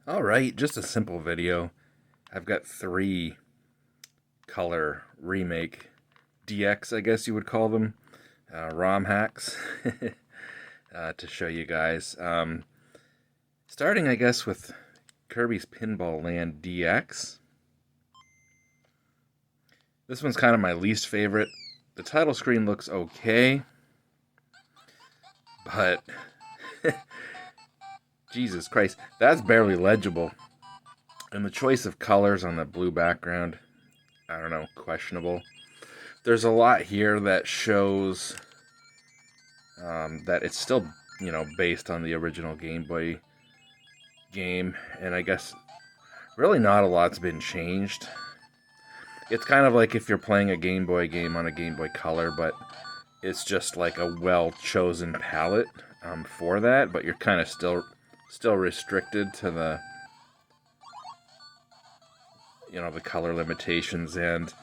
Alright, just a simple video. I've got 3 color remake DX, I guess you would call them, ROM hacks to show you guys. Starting, I guess, with Kirby's Pinball Land DX. This one's kind of my least favorite. The title screen looks okay, but Jesus Christ, that's barely legible. And the choice of colors on the blue background, I don't know, questionable. There's a lot here that shows that it's still, based on the original Game Boy game. And I guess really not a lot's been changed. It's kind of like if you're playing a Game Boy game on a Game Boy Color, but it's just like a well-chosen palette for that, but you're kind of still restricted to the the color limitations and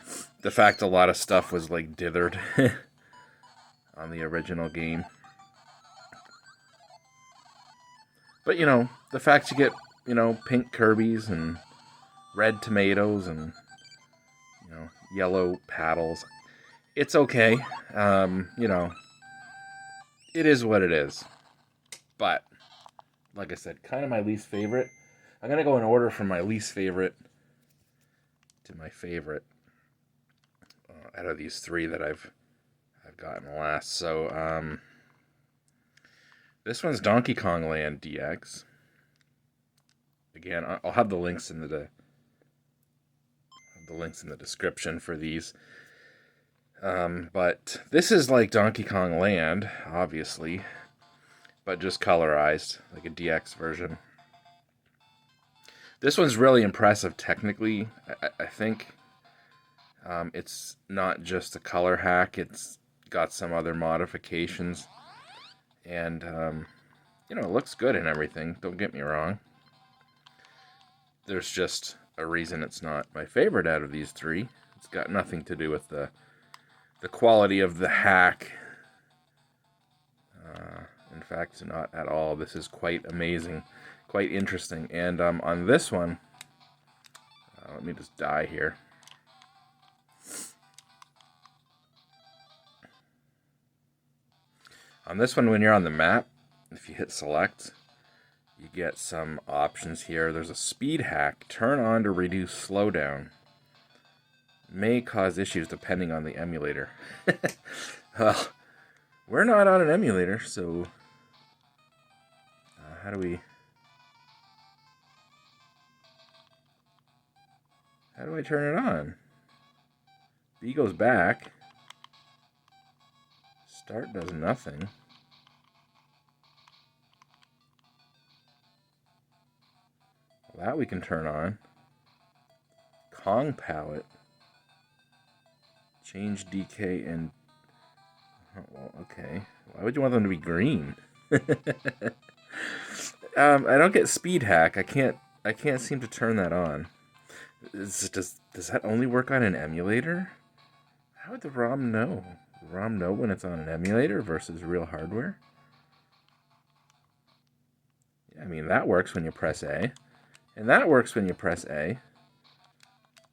the fact a lot of stuff was like dithered on the original game. But the fact you get pink Kirby's and red tomatoes and yellow paddles, it's okay. It is what it is. But like I said, kind of my least favorite. I'm gonna go in order from my least favorite to my favorite out of these 3 that I've gotten last. So this one's Donkey Kong Land DX. Again, I'll have the links in the description for these. But this is like Donkey Kong Land, obviously, but just colorized, like a DX version. This one's really impressive technically. I think it's not just a color hack. It's got some other modifications. And, it looks good and everything. Don't get me wrong. There's just a reason it's not my favorite out of these 3. It's got nothing to do with the quality of the hack. In fact, not at all. This is quite amazing. Quite interesting. And on this one, let me just die here. On this one, when you're on the map, if you hit select, you get some options here. There's a speed hack. Turn on to reduce slowdown. May cause issues depending on the emulator. Well, we're not on an emulator, so how do I turn it on? B goes back. Start does nothing. Well, that we can turn on. Kong palette. Change DK and... Oh, well, okay. Why would you want them to be green? I don't get speed hack. I can't seem to turn that on. Does that only work on an emulator? How would the ROM know? The ROM know when it's on an emulator versus real hardware? Yeah, I mean, that works when you press A. And that works when you press A.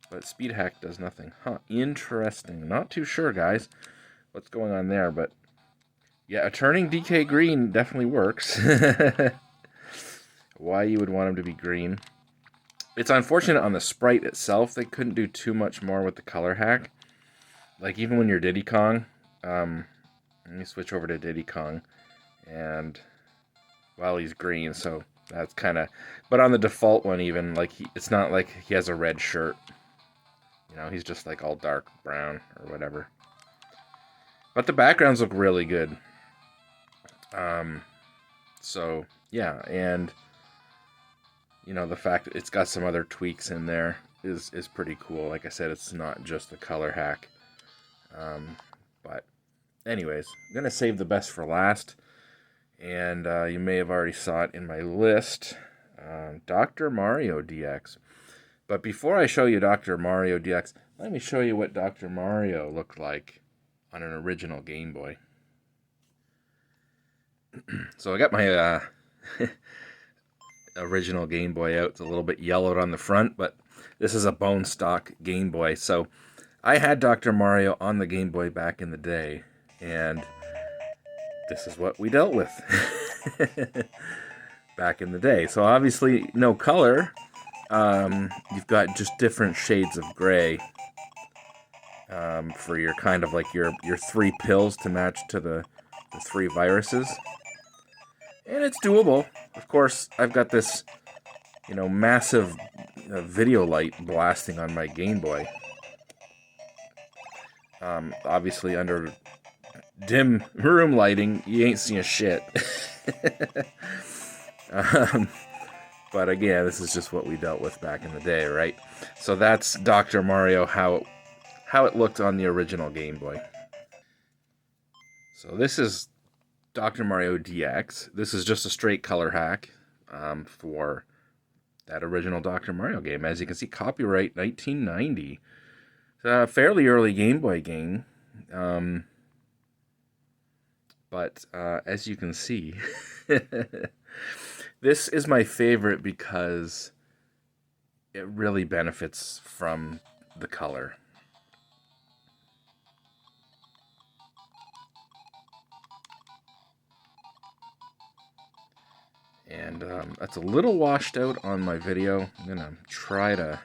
But speed hack does nothing. Huh, interesting. Not too sure, guys, what's going on there, but yeah, turning DK green definitely works. Why you would want him to be green. It's unfortunate on the sprite itself, they couldn't do too much more with the color hack. Like, even when you're Diddy Kong, let me switch over to Diddy Kong, and, well, he's green, so that's kind of, but on the default one even, like, it's not like he has a red shirt. He's just like all dark brown or whatever. But the backgrounds look really good. So, yeah, and the fact that it's got some other tweaks in there is pretty cool. Like I said, it's not just the color hack. But anyways, I'm going to save the best for last. And you may have already saw it in my list. Dr. Mario DX. But before I show you Dr. Mario DX, let me show you what Dr. Mario looked like on an original Game Boy. So I got my original Game Boy out. It's a little bit yellowed on the front, but this is a bone stock Game Boy. So I had Dr. Mario on the Game Boy back in the day, and this is what we dealt with back in the day. So obviously no color. You've got just different shades of gray for your kind of like your 3 pills to match to the 3 viruses. And it's doable. Of course, I've got this, massive video light blasting on my Game Boy. Obviously, under dim room lighting, you ain't seeing shit. But again, this is just what we dealt with back in the day, right? So that's Dr. Mario, how it looked on the original Game Boy. So this is Dr. Mario DX. This is just a straight color hack for that original Dr. Mario game. As you can see, copyright 1990. It's a fairly early Game Boy game. But as you can see, this is my favorite because it really benefits from the color. And that's a little washed out on my video. I'm going to try to...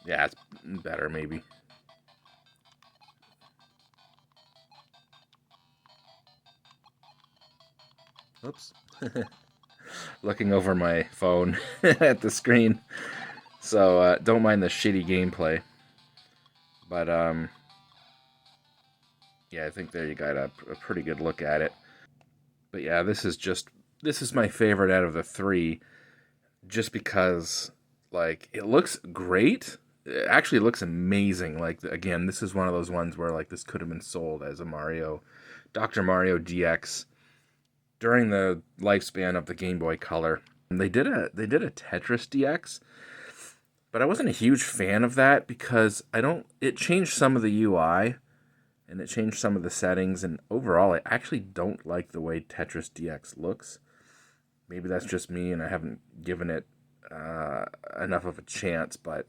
yeah, it's better maybe. Oops. Looking over my phone at the screen. So don't mind the shitty gameplay. But yeah, I think there you got a pretty good look at it. But yeah, this is my favorite out of the 3, just because, like, it looks great. It actually looks amazing. Like, again, this is one of those ones where, like, this could have been sold as a Dr. Mario DX during the lifespan of the Game Boy Color. And they did a Tetris DX, but I wasn't a huge fan of that because it changed some of the UI. And it changed some of the settings, and overall, I actually don't like the way Tetris DX looks. Maybe that's just me, and I haven't given it enough of a chance, but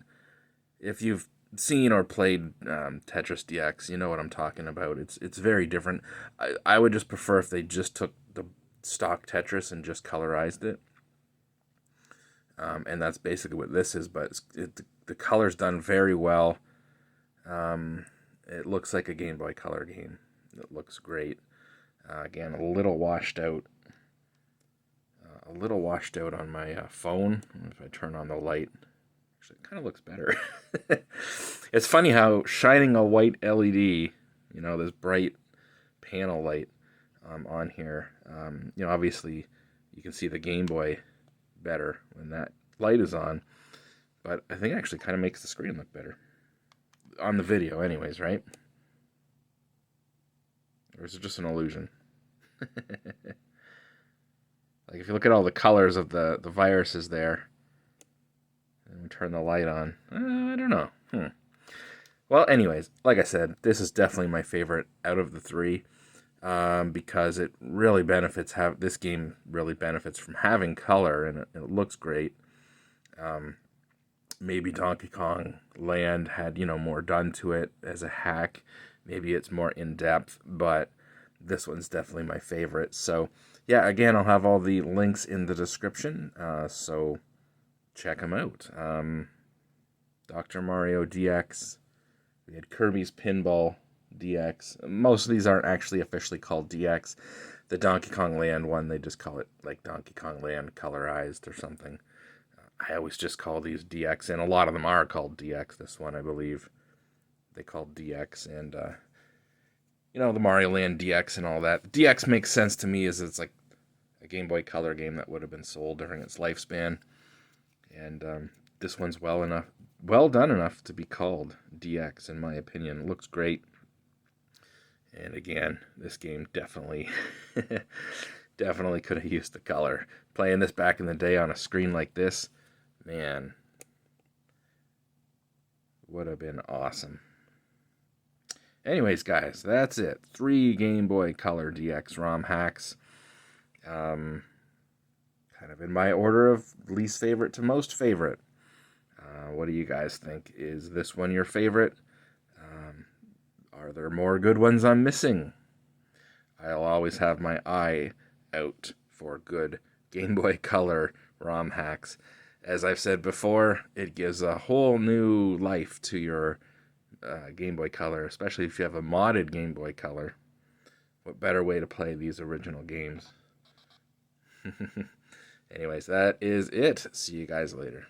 if you've seen or played Tetris DX, you know what I'm talking about. It's very different. I would just prefer if they just took the stock Tetris and just colorized it. And that's basically what this is, but the color's done very well. It looks like a Game Boy Color game. It looks great. Again, a little washed out. On my phone. If I turn on the light, actually, it kind of looks better. It's funny how shining a white LED, this bright panel light on here, obviously you can see the Game Boy better when that light is on. But I think it actually kind of makes the screen look better. On the video anyways, right? Or is it just an illusion? Like, if you look at all the colors of the viruses there, and we turn the light on, I don't know. Well, anyways, like I said, this is definitely my favorite out of the 3, because it really benefits. This game really benefits from having color, and it looks great. Maybe Donkey Kong Land had, more done to it as a hack. Maybe it's more in-depth, but this one's definitely my favorite. So, yeah, again, I'll have all the links in the description, so check them out. Dr. Mario DX. We had Kirby's Pinball DX. Most of these aren't actually officially called DX. The Donkey Kong Land one, they just call it, like, Donkey Kong Land Colorized or something. I always just call these DX, and a lot of them are called DX. This one, I believe, they called DX, and, the Mario Land DX and all that. DX makes sense to me as it's like a Game Boy Color game that would have been sold during its lifespan. And this one's well done enough to be called DX, in my opinion. It looks great. And again, this game definitely could have used the color. Playing this back in the day on a screen like this, man, would have been awesome. Anyways, guys, that's it. 3 Game Boy Color DX ROM hacks. Kind of in my order of least favorite to most favorite. What do you guys think? Is this one your favorite? Are there more good ones I'm missing? I'll always have my eye out for good Game Boy Color ROM hacks. As I've said before, it gives a whole new life to your Game Boy Color, especially if you have a modded Game Boy Color. What better way to play these original games? Anyways, that is it. See you guys later.